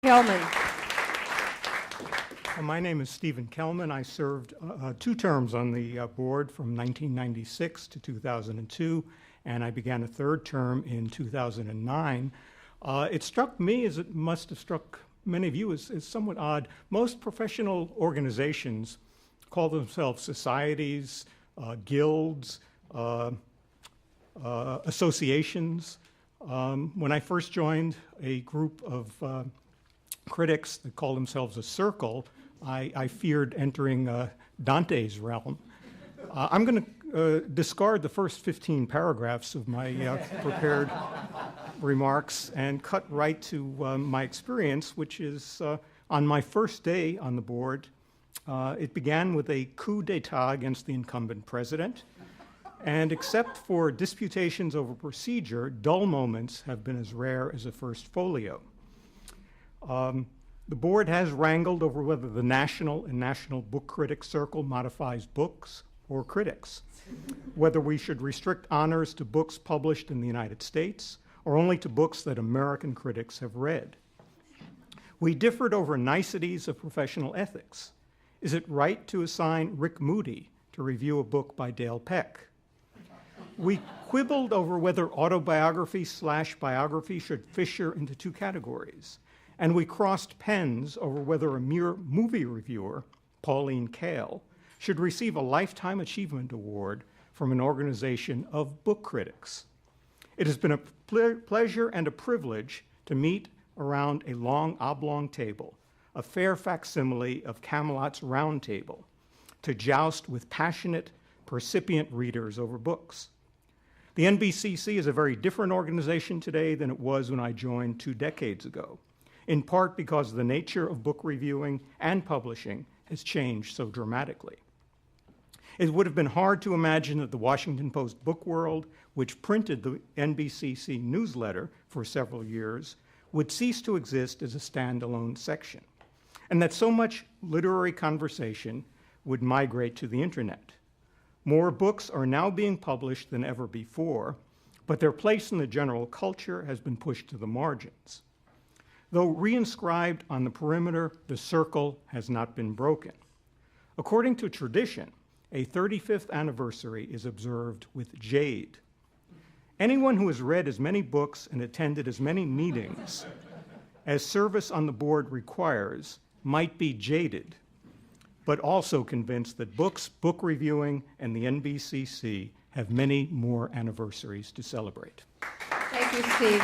Kellman. My name is Stephen Kellman. I served 2 terms on the board from 1996 to 2002, and I began a 3rd term in 2009. It struck me, as it must have struck many of you, as somewhat odd. Most professional organizations call themselves societies, guilds, associations. When I first joined a group of critics that called themselves a circle, I feared entering Dante's realm. I'm going to discard the first 15 paragraphs of my prepared remarks and cut right to my experience, which is on my first day on the board. It began with a coup d'etat against the incumbent president. And except for disputations over procedure, dull moments have been as rare as a first folio. The board has wrangled over whether the National and National Book Critics Circle modifies books or critics, whether we should restrict honors to books published in the United States or only to books that American critics have read. We differed over niceties of professional ethics. Is it right to assign Rick Moody to review a book by Dale Peck? We quibbled over whether autobiography/biography should fissure into 2 categories. And we crossed pens over whether a mere movie reviewer, Pauline Kael, should receive a Lifetime Achievement Award from an organization of book critics. It has been a pleasure and a privilege to meet around a long oblong table, a fair facsimile of Camelot's Round Table, to joust with passionate, percipient readers over books. The NBCC is a very different organization today than it was when I joined 2 decades ago, in part because the nature of book reviewing and publishing has changed so dramatically. It would have been hard to imagine that the Washington Post Book World, which printed the NBCC newsletter for several years, would cease to exist as a standalone section, and that so much literary conversation would migrate to the internet. More books are now being published than ever before, but their place in the general culture has been pushed to the margins. Though reinscribed on the perimeter, the circle has not been broken. According to tradition, a 35th anniversary is observed with jade. Anyone who has read as many books and attended as many meetings as service on the board requires might be jaded, but also convinced that books, book reviewing, and the NBCC have many more anniversaries to celebrate. Thank you, Steve.